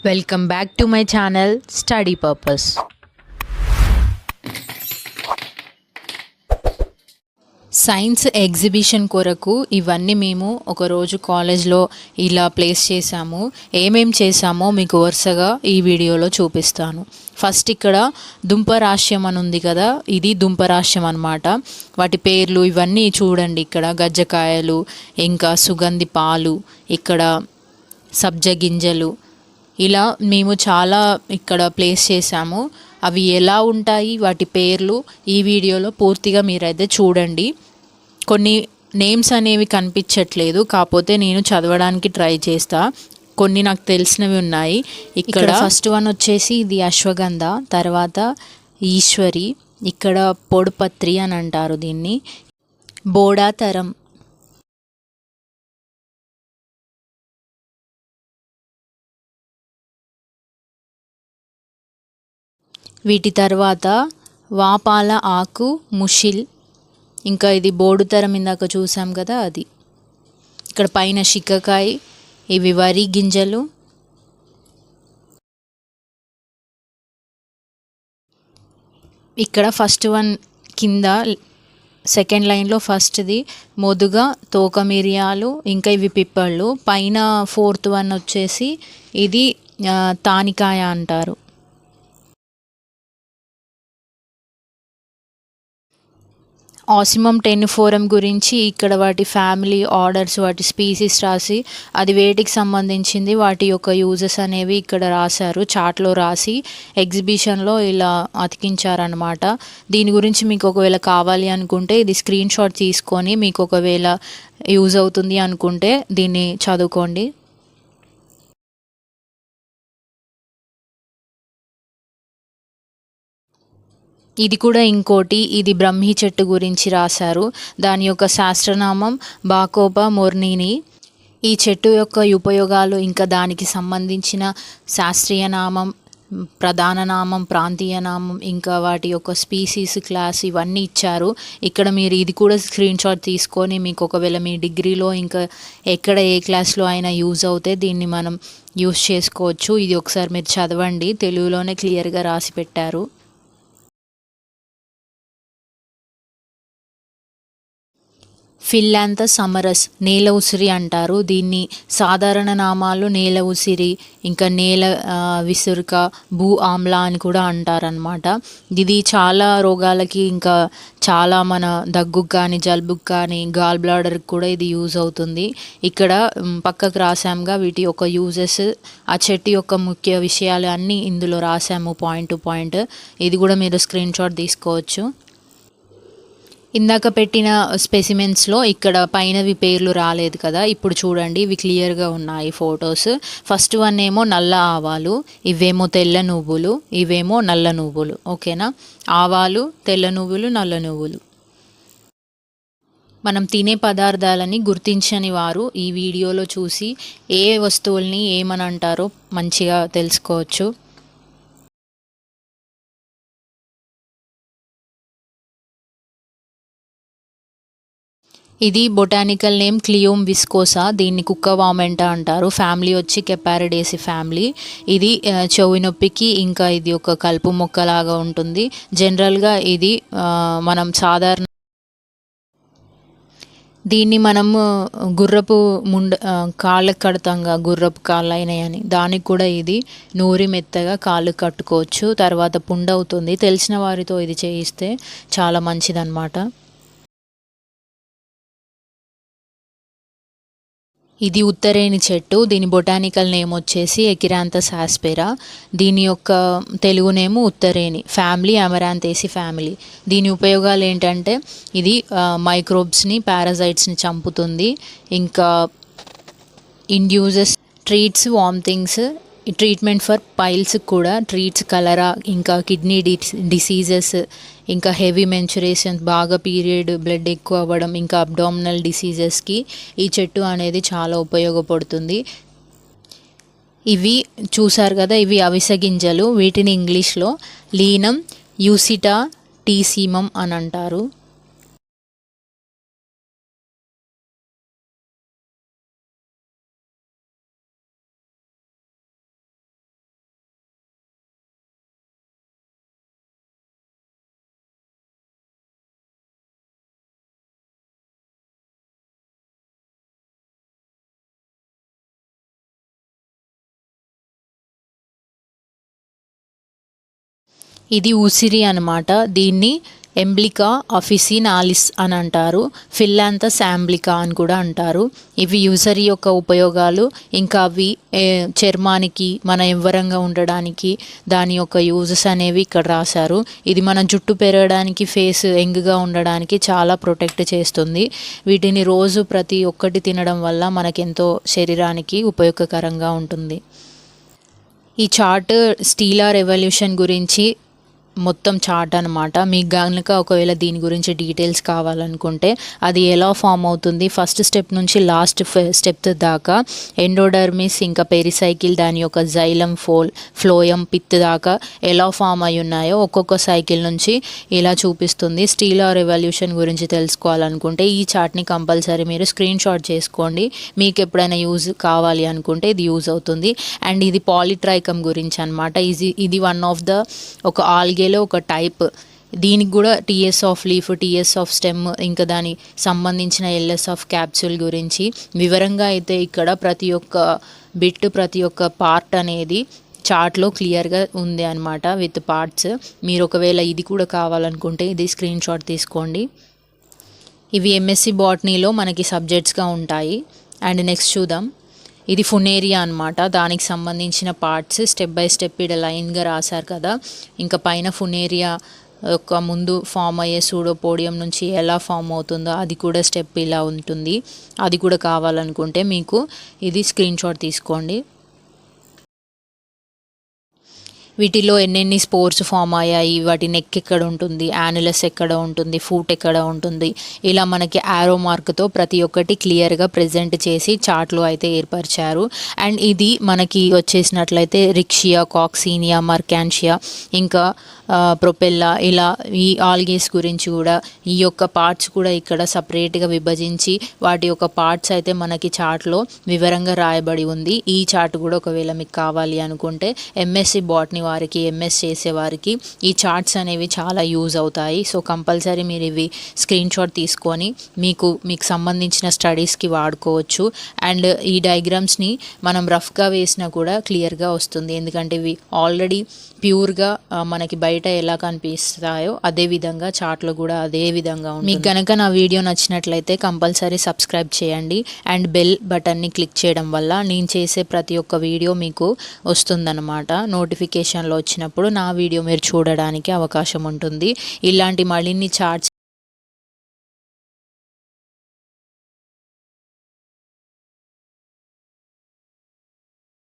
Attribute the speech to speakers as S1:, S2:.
S1: Welcome back to my channel Study Purpose. Science exhibition కొరకు ఇవన్నీ మేము ఒకరోజు కాలేజ్లో ఇలా ప్లేస్ చేసాము. ఏమేం చేసామో మీకు వరుసగా ఈ వీడియోలో చూపిస్తాను. ఫస్ట్ ఇక్కడ దుంపరాశ్యం అని ఉంది కదా, ఇది దుంపరాశ్యం అన్నమాట. వాటి పేర్లు ఇవన్నీ చూడండి. ఇక్కడ గజ్జకాయలు, ఇంకా సుగంధి పాలు, ఇక్కడ సబ్జ గింజలు, ఇలా మేము చాలా ఇక్కడ ప్లేస్ చేసాము. అవి ఎలా ఉంటాయి, వాటి పేర్లు ఈ వీడియోలో పూర్తిగా మీరైతే చూడండి. కొన్ని నేమ్స్ అనేవి కనిపించట్లేదు, కాకపోతే నేను చదవడానికి ట్రై చేస్తా. కొన్ని నాకు తెలిసినవి ఉన్నాయి. ఇక్కడ ఫస్ట్ వన్ వచ్చేసి ఇది అశ్వగంధ, తర్వాత ఈశ్వరి, ఇక్కడ పొడుపత్రి అని అంటారు దీన్ని, బోడాతరం, వీటి తర్వాత వాపాల ఆకు, ముషిల్, ఇంకా ఇది బోడుతరం ఇందాక చూసాం కదా అది. ఇక్కడ పైన షిక్కకాయ, ఇవి వరి గింజలు, ఇక్కడ ఫస్ట్ వన్ కింద సెకండ్ లైన్లో ఫస్ట్ది మొదుగా, తోక మిరియాలు, ఇంకా ఇవి పిప్పళ్ళు. పైన ఫోర్త్ వన్ వచ్చేసి ఇది తానికాయ అంటారు. ఆసిమం టెన్నిఫోరం గురించి ఇక్కడ వాటి ఫ్యామిలీ, ఆర్డర్స్, వాటి స్పీసీస్ రాసి అది వేటికి సంబంధించింది, వాటి యొక్క యూజెస్ అనేవి ఇక్కడ రాశారు, చార్ట్లో రాసి ఎగ్జిబిషన్లో ఇలా అతికించారనమాట. దీని గురించి మీకు ఒకవేళ కావాలి అనుకుంటే ఇది స్క్రీన్ షాట్ తీసుకొని మీకు ఒకవేళ యూజ్ అవుతుంది అనుకుంటే దీన్ని చదువుకోండి. ఇది కూడా ఇంకోటి, ఇది బ్రహ్మి చెట్టు గురించి రాశారు. దాని యొక్క శాస్త్రనామం బాకోపా మొర్నిని. ఈ చెట్టు యొక్క ఉపయోగాలు, ఇంకా దానికి సంబంధించిన శాస్త్రీయ నామం, ప్రధాన నామం, ప్రాంతీయ నామం, ఇంకా వాటి యొక్క స్పీసీస్, క్లాస్ ఇవన్నీ ఇచ్చారు. ఇక్కడ మీరు ఇది కూడా స్క్రీన్ షాట్ తీసుకొని మీకు ఒకవేళ మీ డిగ్రీలో ఇంకా ఎక్కడ ఏ క్లాస్లో అయినా యూజ్ అవుతే దీన్ని మనం యూజ్ చేసుకోవచ్చు. ఇది ఒకసారి మీరు చదవండి, తెలుగులోనే క్లియర్గా రాసి పెట్టారు. ఫిల్యాంథస్ సమరస్, నేల ఉసిరి అంటారు దీన్ని. సాధారణ నామాలు నేల ఉసిరి, ఇంకా నేల విసురుక, భూ ఆమ్ల అని కూడా అంటారనమాట. ఇది చాలా రోగాలకి, ఇంకా చాలా మన దగ్గుకు కానీ, జలుబుకు కానీ, గాల్ బ్లాడర్కి కూడా ఇది యూజ్ అవుతుంది. ఇక్కడ పక్కకు రాసాముగా వీటి యొక్క యూజెస్, ఆ చెట్టు యొక్క ముఖ్య విషయాలు అన్నీ ఇందులో రాసాము పాయింట్ టు పాయింట్. ఇది కూడా మీరు స్క్రీన్ షాట్ తీసుకోవచ్చు. ఇందాక పెట్టిన స్పెసిమెన్స్లో ఇక్కడ పైనవి పేర్లు రాలేదు కదా, ఇప్పుడు చూడండి ఇవి క్లియర్గా ఉన్నాయి ఫొటోస్. ఫస్ట్ వన్ ఏమో నల్ల ఆవాలు, ఇవేమో తెల్ల నువ్వులు, ఇవేమో నల్ల నువ్వులు. ఓకేనా, ఆవాలు, తెల్ల నువ్వులు, నల్ల నువ్వులు. మనం తినే పదార్థాలని గుర్తించని వారు ఈ వీడియోలో చూసి ఏ వస్తువుల్ని ఏమని అంటారో మంచిగా తెలుసుకోవచ్చు. ఇది బొటానికల్ నేమ్ క్లియోమ్ విస్కోసా, దీన్ని కుక్క వామెంటా అంటారు. ఫ్యామిలీ వచ్చి కెపారిడేసి ఫ్యామిలీ. ఇది చెవి నొప్పికి, ఇంకా ఇది ఒక కలుపు మొక్కలాగా ఉంటుంది. జనరల్గా ఇది మనం సాధారణ దీన్ని మనము గుర్రపు కాళ్ళకు కడతాంగా, గుర్రపు కాళ్ళు అయినాయని, దానికి కూడా ఇది నూరి మెత్తగా కాళ్ళు కట్టుకోవచ్చు. తర్వాత పుండు అవుతుంది. తెలిసిన వారితో ఇది చేయిస్తే చాలా మంచిదన్నమాట. ఇది ఉత్తరేణి చెట్టు, దీని బొటానికల్ నేమ్ వచ్చేసి ఎకిరాంథస్ ఆస్పెరా. దీని యొక్క తెలుగు నేము ఉత్తరేణి, ఫ్యామిలీ అమరాంతేసి ఫ్యామిలీ. దీని ఉపయోగాలు ఏంటంటే ఇది మైక్రోబ్స్ని, పారాసైట్స్ని చంపుతుంది, ఇంకా induces, treats vomitings, treatment for piles కూడా, ట్రీట్స్ కలరా, ఇంకా కిడ్నీ డిసీజెస్, ఇంకా హెవీ మెన్చురేషన్, బాగా పీరియడ్ బ్లడ్ ఎక్కువ అవ్వడం, ఇంకా అబ్డామినల్ డిసీజెస్కి ఈ చెట్టు అనేది చాలా ఉపయోగపడుతుంది. ఇవి చూసారు కదా, ఇవి అవిసె గింజలు, వీటిని ఇంగ్లీష్లో లీనం యూసిటా టీసీమం అని అంటారు. ఇది ఉసిరి అనమాట. దీన్ని ఎంబ్లికా అఫిసినాలిస్ అని అంటారు. ఫిల్లాంథస్ ఆంబ్లికా అని కూడా అంటారు. ఇవి యూసరి యొక్క ఉపయోగాలు, ఇంకా అవి చర్మానికి మన ఎవ్వరంగా ఉండడానికి దాని యొక్క యూజెస్ అనేవి ఇక్కడ రాశారు. ఇది మన జుట్టు పెరగడానికి, ఫేస్ యంగ్గా ఉండడానికి చాలా ప్రొటెక్ట్ చేస్తుంది. వీటిని రోజు ప్రతి ఒక్కటి తినడం వల్ల మనకెంతో శరీరానికి ఉపయోగకరంగా ఉంటుంది. ఈ చార్ట్ స్టీలా రెవల్యూషన్ గురించి మొత్తం చార్ట్ అనమాట. మీకు కనుక ఒకవేళ దీని గురించి డీటెయిల్స్ కావాలనుకుంటే అది ఎలా ఫామ్ అవుతుంది, ఫస్ట్ స్టెప్ నుంచి లాస్ట్ స్టెప్ దాకా ఎండోడర్మిస్ ఇంకా పెరిసైకిల్, దాని యొక్క జైలం, ఫ్లోయం, పిత్ దాకా ఎలా ఫామ్ అయి ఉన్నాయో ఒక్కొక్క సైకిల్ నుంచి ఇలా చూపిస్తుంది. స్టీలా రెవల్యూషన్ గురించి తెలుసుకోవాలనుకుంటే ఈ చార్ట్ని కంపల్సరీ మీరు స్క్రీన్ షాట్ చేసుకోండి. మీకు ఎప్పుడైనా యూజ్ కావాలి అనుకుంటే ఇది యూజ్ అవుతుంది. అండ్ ఇది పాలిట్రైకమ్ గురించి అనమాట. ఇది వన్ ఆఫ్ ద ఒక ఆల్గే ఒక టైప్. దీనికి కూడా TS of leaf, TS of stem, ఇంకా దాని సంబంధించిన ఎల్ఎస్ ఆఫ్ క్యాప్సూల్ గురించి వివరంగా అయితే ఇక్కడ ప్రతి ఒక్క బిట్, ప్రతి ఒక్క పార్ట్ అనేది చార్ట్లో క్లియర్గా ఉంది అనమాట విత్ పార్ట్స్. మీరు ఒకవేళ ఇది కూడా కావాలనుకుంటే ఇది స్క్రీన్ షాట్ తీసుకోండి. ఇవి ఎంఎస్సి బాటనీలో మనకి సబ్జెక్ట్స్గా ఉంటాయి. అండ్ నెక్స్ట్ చూద్దాం. ఇది ఫునేరియా అనమాట. దానికి సంబంధించిన పార్ట్స్ స్టెప్ బై స్టెప్ ఇక్కడ లైన్గా రాశారు కదా. ఇంకా పైన ఫునేరియా యొక్క ముందు ఫామ్ అయ్యే సూడోపోడియం నుంచి ఎలా ఫామ్ అవుతుందో అది కూడా స్టెప్ ఇలా ఉంటుంది. అది కూడా కావాలనుకుంటే మీకు ఇది స్క్రీన్ షాట్ తీసుకోండి. వీటిలో ఎన్నెన్ని స్పోర్స్ ఫామ్ అయ్యాయి, వాటి నెక్ ఎక్కడ ఉంటుంది, యానులస్ ఎక్కడ ఉంటుంది, ఫూట్ ఎక్కడ ఉంటుంది, ఇలా మనకి యారో మార్క్తో ప్రతి ఒక్కటి క్లియర్గా ప్రజెంట్ చేసి చార్ట్లో అయితే ఏర్పరిచారు. అండ్ ఇది మనకి వచ్చేసినట్లయితే రిక్షియా, కాక్సీనియా, మర్కాన్షియా, ఇంకా ప్రొపెల్లా, ఇలా ఈ ఆల్గేస్ గురించి కూడా ఈ యొక్క పార్ట్స్ కూడా ఇక్కడ సపరేట్గా విభజించి వాటి యొక్క పార్ట్స్ అయితే మనకి చార్ట్లో వివరంగా రాయబడి ఉంది. ఈ చార్ట్ కూడా ఒకవేళ మీకు కావాలి అనుకుంటే ఎంఎస్సి బాటనీ వారికి, ఎంఎస్ చేసేవారికి ఈ చార్ట్స్ అనేవి చాలా యూజ్ అవుతాయి. సో కంపల్సరీ మీరు ఇవి స్క్రీన్ షాట్ తీసుకొని మీకు సంబంధించిన స్టడీస్కి వాడుకోవచ్చు. అండ్ ఈ డయాగ్రామ్స్ని మనం రఫ్గా వేసినా కూడా క్లియర్గా వస్తుంది, ఎందుకంటే ఇవి ఆల్రెడీ ప్యూర్గా మనకి బయట ఎలా కనిపిస్తాయో అదే విధంగా చార్ట్లో కూడా అదే విధంగా ఉంటుంది. మీకు కనుక నా వీడియో నచ్చినట్లయితే కంపల్సరీ సబ్స్క్రైబ్ చేయండి అండ్ బెల్ బటన్ని క్లిక్ చేయడం వల్ల నేను చేసే ప్రతి ఒక్క వీడియో మీకు వస్తుందన్నమాట. నోటిఫికేషన్లో వచ్చినప్పుడు నా వీడియో మీరు చూడడానికి అవకాశం ఉంటుంది. ఇలాంటి మరిన్ని చార్ట్స్